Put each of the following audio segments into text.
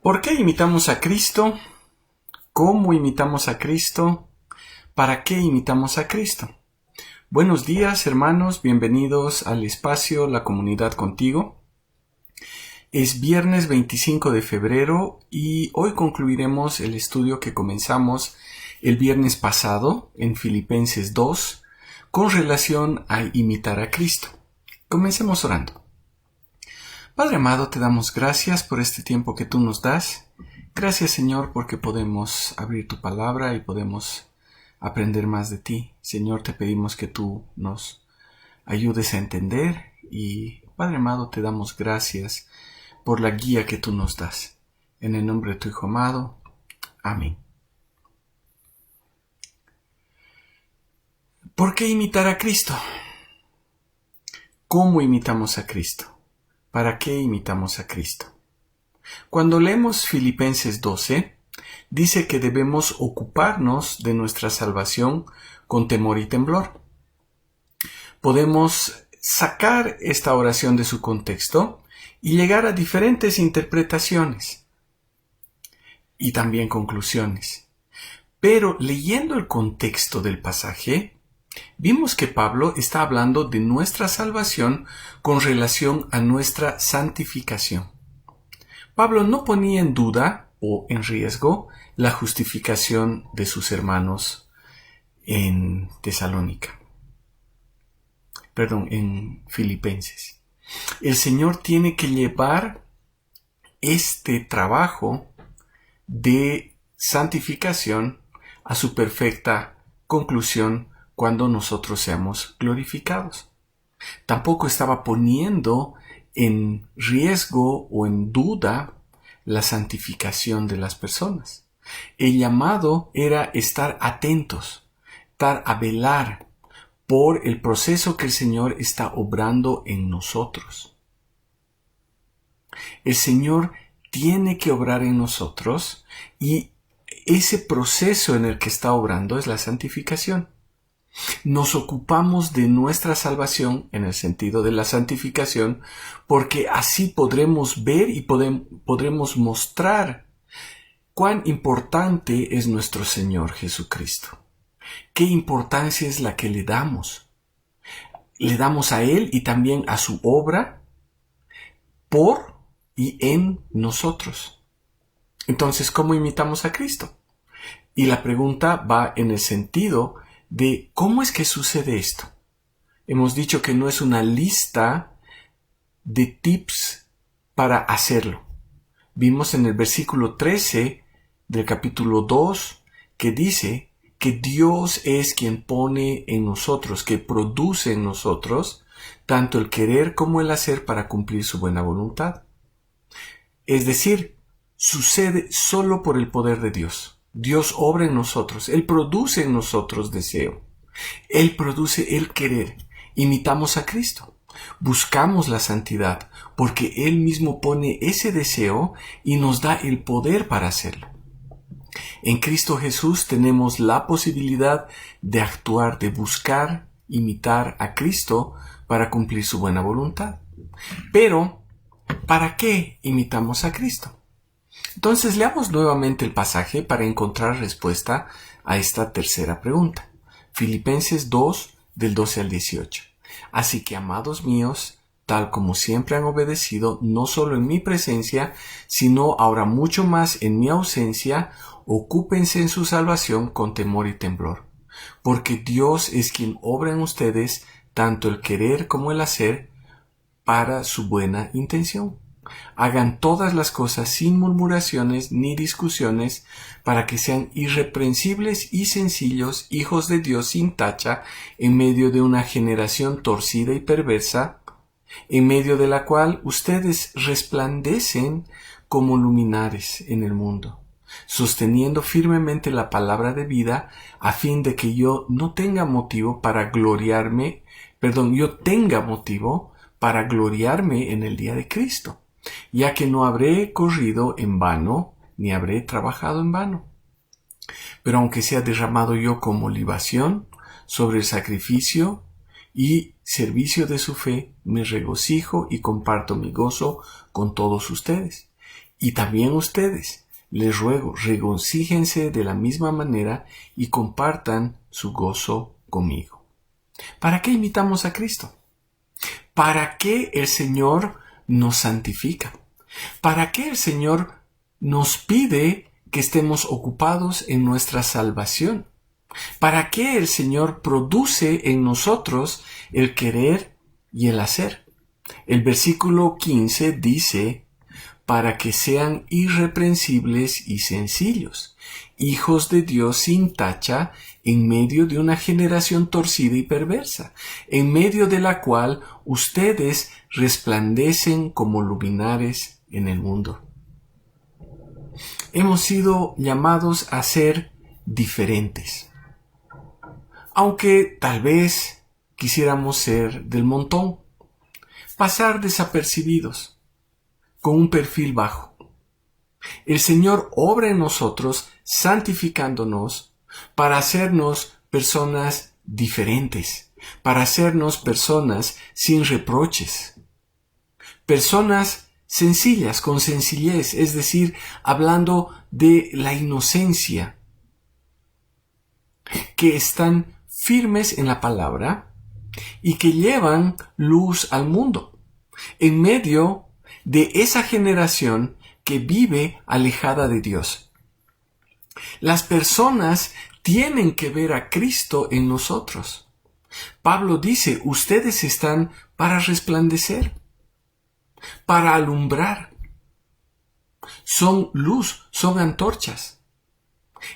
¿Por qué imitamos a Cristo? ¿Cómo imitamos a Cristo? ¿Para qué imitamos a Cristo? Buenos días, hermanos, bienvenidos al espacio La Comunidad Contigo. Es viernes 25 de febrero y hoy concluiremos el estudio que comenzamos el viernes pasado en Filipenses 2 con relación a imitar a Cristo. Comencemos orando. Padre amado, te damos gracias por este tiempo que tú nos das. Gracias, Señor, porque podemos abrir tu palabra y podemos aprender más de ti. Señor, te pedimos que tú nos ayudes a entender y, Padre amado, te damos gracias por la guía que tú nos das. En el nombre de tu Hijo amado. Amén. ¿Por qué imitar a Cristo? ¿Cómo imitamos a Cristo? ¿Para qué imitamos a Cristo? Cuando leemos Filipenses 12, dice que debemos ocuparnos de nuestra salvación con temor y temblor. Podemos sacar esta oración de su contexto y llegar a diferentes interpretaciones y también conclusiones. Pero leyendo el contexto del pasaje, vimos que Pablo está hablando de nuestra salvación con relación a nuestra santificación. Pablo no ponía en duda o en riesgo la justificación de sus hermanos en Filipenses. El Señor tiene que llevar este trabajo de santificación a su perfecta conclusión cuando nosotros seamos glorificados. Tampoco estaba poniendo en riesgo o en duda la santificación de las personas. El llamado era estar atentos, estar a velar por el proceso que el Señor está obrando en nosotros. El Señor tiene que obrar en nosotros y ese proceso en el que está obrando es la santificación. Nos ocupamos de nuestra salvación en el sentido de la santificación porque así podremos ver y podremos mostrar cuán importante es nuestro Señor Jesucristo. Qué importancia es la que le damos. Le damos a Él y también a su obra por y en nosotros. Entonces, ¿cómo imitamos a Cristo? Y la pregunta va en el sentido de cómo es que sucede esto. Hemos dicho que no es una lista de tips para hacerlo. Vimos en el versículo 13 del capítulo 2 que dice que Dios es quien pone en nosotros, que produce en nosotros tanto el querer como el hacer para cumplir su buena voluntad. Es decir, sucede solo por el poder de Dios. Dios obra en nosotros, Él produce en nosotros deseo, Él produce el querer. Imitamos a Cristo, buscamos la santidad, porque Él mismo pone ese deseo y nos da el poder para hacerlo. En Cristo Jesús tenemos la posibilidad de actuar, de buscar, imitar a Cristo para cumplir su buena voluntad. Pero, ¿para qué imitamos a Cristo? Entonces leamos nuevamente el pasaje para encontrar respuesta a esta tercera pregunta. Filipenses 2, del 12 al 18. Así que, amados míos, tal como siempre han obedecido, no solo en mi presencia, sino ahora mucho más en mi ausencia, ocúpense en su salvación con temor y temblor. Porque Dios es quien obra en ustedes tanto el querer como el hacer para su buena intención. Hagan todas las cosas sin murmuraciones ni discusiones, para que sean irreprensibles y sencillos, hijos de Dios sin tacha, en medio de una generación torcida y perversa, en medio de la cual ustedes resplandecen como luminares en el mundo, sosteniendo firmemente la palabra de vida, a fin de que yo tenga motivo para gloriarme en el día de Cristo, ya que no habré corrido en vano, ni habré trabajado en vano. Pero aunque sea derramado yo como libación sobre el sacrificio y servicio de su fe, me regocijo y comparto mi gozo con todos ustedes. Y también ustedes, les ruego, regocíjense de la misma manera y compartan su gozo conmigo. ¿Para qué imitamos a Cristo? ¿Para qué el Señor nos santifica? ¿Para qué el Señor nos pide que estemos ocupados en nuestra salvación? ¿Para qué el Señor produce en nosotros el querer y el hacer? El versículo 15 dice, para que sean irreprensibles y sencillos, hijos de Dios sin tacha, en medio de una generación torcida y perversa, en medio de la cual ustedes resplandecen como luminares en el mundo. Hemos sido llamados a ser diferentes, aunque tal vez quisiéramos ser del montón, pasar desapercibidos, con un perfil bajo. El Señor obra en nosotros santificándonos para hacernos personas diferentes, para hacernos personas sin reproches, personas sencillas, con sencillez, es decir, hablando de la inocencia, que están firmes en la palabra y que llevan luz al mundo, en medio de esa generación que vive alejada de Dios. Las personas tienen que ver a Cristo en nosotros. Pablo dice, ustedes están para resplandecer, para alumbrar. Son luz, son antorchas.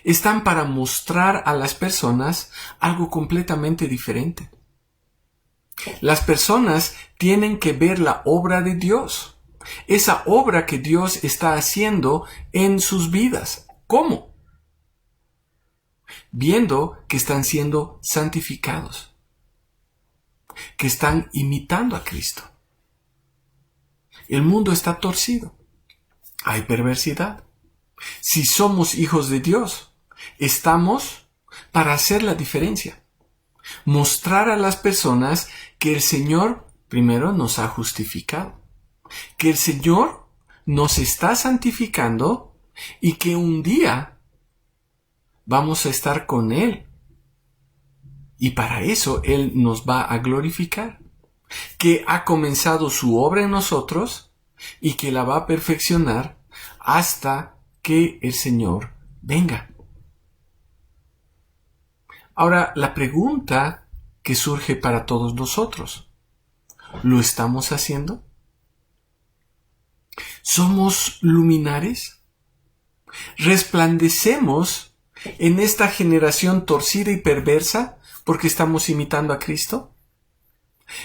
Están para mostrar a las personas algo completamente diferente. Las personas tienen que ver la obra de Dios, esa obra que Dios está haciendo en sus vidas. ¿Cómo? Viendo que están siendo santificados, que están imitando a Cristo. El mundo está torcido. Hay perversidad. Si somos hijos de Dios, estamos para hacer la diferencia. Mostrar a las personas que el Señor primero nos ha justificado, que el Señor nos está santificando y que un día vamos a estar con Él. Y para eso Él nos va a glorificar, que ha comenzado su obra en nosotros y que la va a perfeccionar hasta que el Señor venga. Ahora, la pregunta que surge para todos nosotros, ¿lo estamos haciendo? ¿Somos luminares? ¿Resplandecemos en esta generación torcida y perversa porque estamos imitando a Cristo?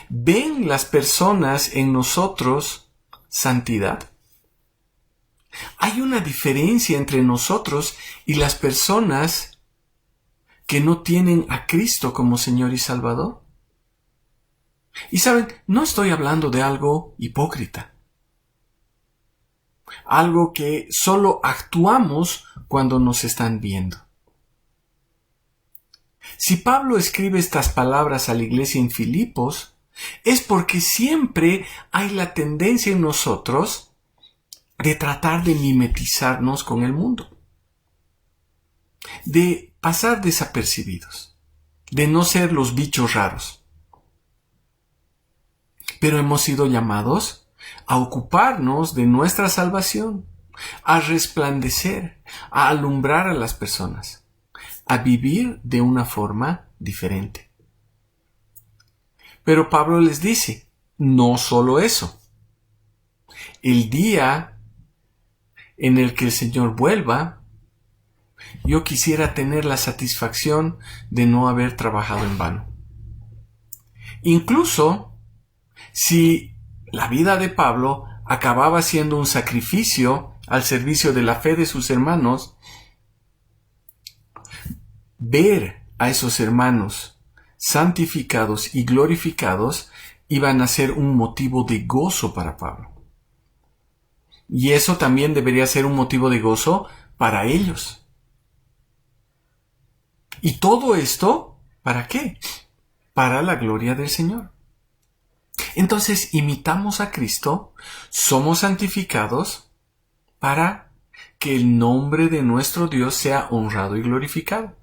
¿Ven las personas en nosotros santidad? ¿Hay una diferencia entre nosotros y las personas que no tienen a Cristo como Señor y Salvador? Y saben, no estoy hablando de algo hipócrita, algo que solo actuamos cuando nos están viendo. Si Pablo escribe estas palabras a la iglesia en Filipos, es porque siempre hay la tendencia en nosotros de tratar de mimetizarnos con el mundo, de pasar desapercibidos, de no ser los bichos raros. Pero hemos sido llamados a ocuparnos de nuestra salvación, a resplandecer, a alumbrar a las personas, a vivir de una forma diferente. Pero Pablo les dice, no solo eso. El día en el que el Señor vuelva, yo quisiera tener la satisfacción de no haber trabajado en vano. Incluso si la vida de Pablo acababa siendo un sacrificio al servicio de la fe de sus hermanos, ver a esos hermanos santificados y glorificados iban a ser un motivo de gozo para Pablo. Y eso también debería ser un motivo de gozo para ellos. ¿Y todo esto para qué? Para la gloria del Señor. Entonces, imitamos a Cristo, somos santificados, para que el nombre de nuestro Dios sea honrado y glorificado.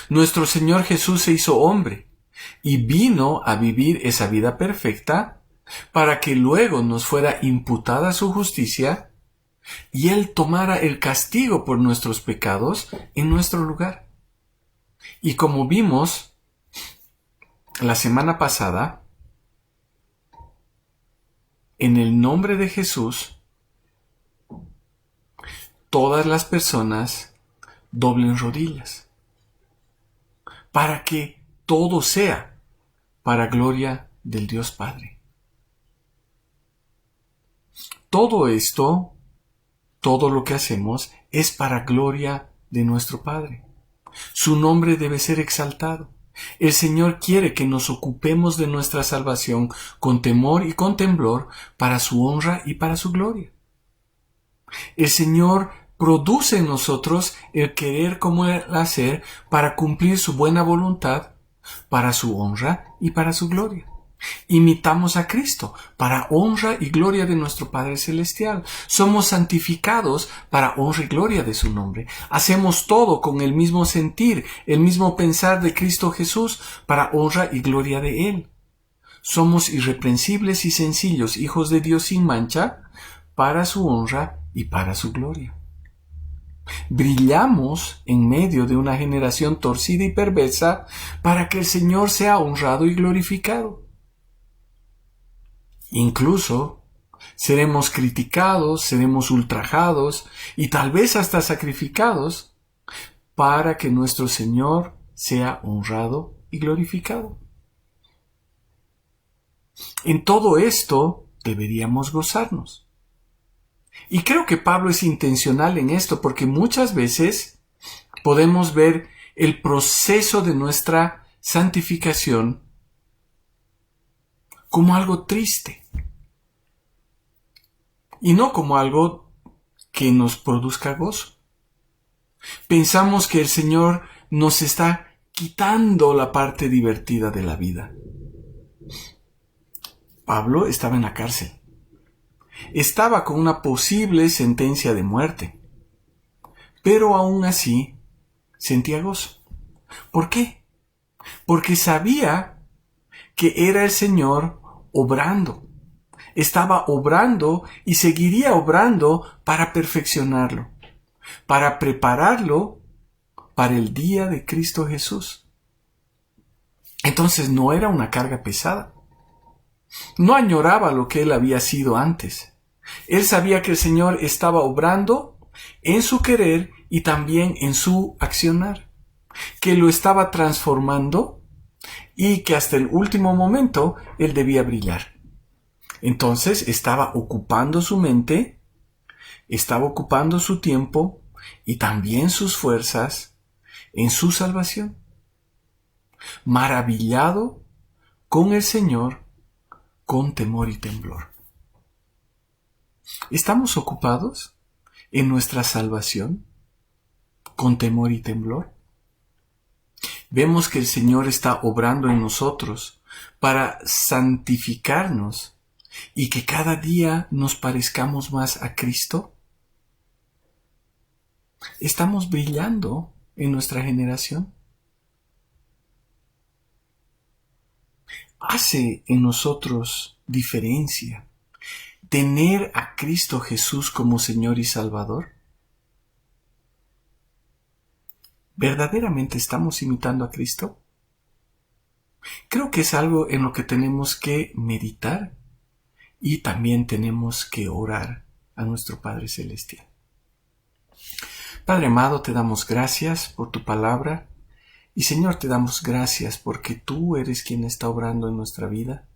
Nuestro Señor Jesús se hizo hombre y vino a vivir esa vida perfecta para que luego nos fuera imputada su justicia y Él tomara el castigo por nuestros pecados en nuestro lugar. Y como vimos la semana pasada, en el nombre de Jesús, todas las personas doblen rodillas, para que todo sea para gloria del Dios Padre. Todo esto, todo lo que hacemos, es para gloria de nuestro Padre. Su nombre debe ser exaltado. El Señor quiere que nos ocupemos de nuestra salvación con temor y con temblor para su honra y para su gloria. El Señor produce en nosotros el querer como el hacer para cumplir su buena voluntad, para su honra y para su gloria. Imitamos a Cristo para honra y gloria de nuestro Padre Celestial. Somos santificados para honra y gloria de su nombre. Hacemos todo con el mismo sentir, el mismo pensar de Cristo Jesús para honra y gloria de Él. Somos irreprensibles y sencillos, hijos de Dios sin mancha, para su honra y para su gloria. Brillamos en medio de una generación torcida y perversa para que el Señor sea honrado y glorificado. Incluso seremos criticados, seremos ultrajados y tal vez hasta sacrificados para que nuestro Señor sea honrado y glorificado. En todo esto deberíamos gozarnos. Y creo que Pablo es intencional en esto porque muchas veces podemos ver el proceso de nuestra santificación como algo triste y no como algo que nos produzca gozo. Pensamos que el Señor nos está quitando la parte divertida de la vida. Pablo estaba en la cárcel. Estaba con una posible sentencia de muerte, pero aún así sentía gozo. ¿Por qué? Porque sabía que era el Señor obrando. Estaba obrando y seguiría obrando para perfeccionarlo, para prepararlo para el día de Cristo Jesús. Entonces no era una carga pesada. No añoraba lo que él había sido antes. Él sabía que el Señor estaba obrando en su querer y también en su accionar, que lo estaba transformando y que hasta el último momento él debía brillar. Entonces estaba ocupando su mente, estaba ocupando su tiempo y también sus fuerzas en su salvación. Maravillado con el Señor, con temor y temblor. ¿Estamos ocupados en nuestra salvación con temor y temblor? Vemos que el Señor está obrando en nosotros para santificarnos y que cada día nos parezcamos más a Cristo. ¿Estamos brillando en nuestra generación? ¿Hace en nosotros diferencia tener a Cristo Jesús como Señor y Salvador? ¿Verdaderamente estamos imitando a Cristo? Creo que es algo en lo que tenemos que meditar y también tenemos que orar a nuestro Padre Celestial. Padre amado, te damos gracias por tu palabra y Señor, te damos gracias porque tú eres quien está obrando en nuestra vida.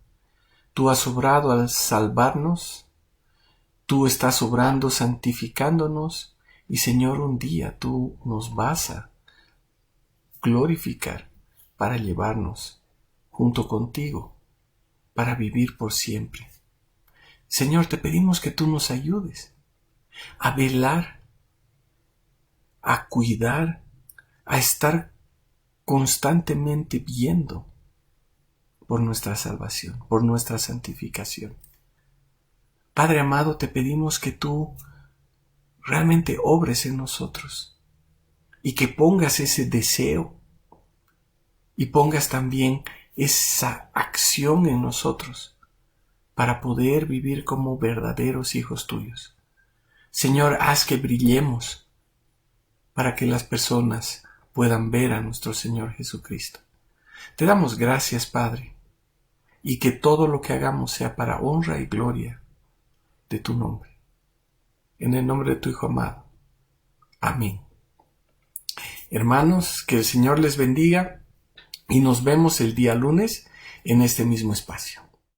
Tú has obrado al salvarnos, tú estás obrando santificándonos y Señor, un día tú nos vas a glorificar para llevarnos junto contigo, para vivir por siempre. Señor, te pedimos que tú nos ayudes a velar, a cuidar, a estar constantemente viendo por nuestra salvación, por nuestra santificación. Padre amado, te pedimos que tú realmente obres en nosotros y que pongas ese deseo y pongas también esa acción en nosotros para poder vivir como verdaderos hijos tuyos. Señor, haz que brillemos para que las personas puedan ver a nuestro Señor Jesucristo. Te damos gracias, Padre, y que todo lo que hagamos sea para honra y gloria de tu nombre. En el nombre de tu Hijo amado. Amén. Hermanos, que el Señor les bendiga y nos vemos el día lunes en este mismo espacio.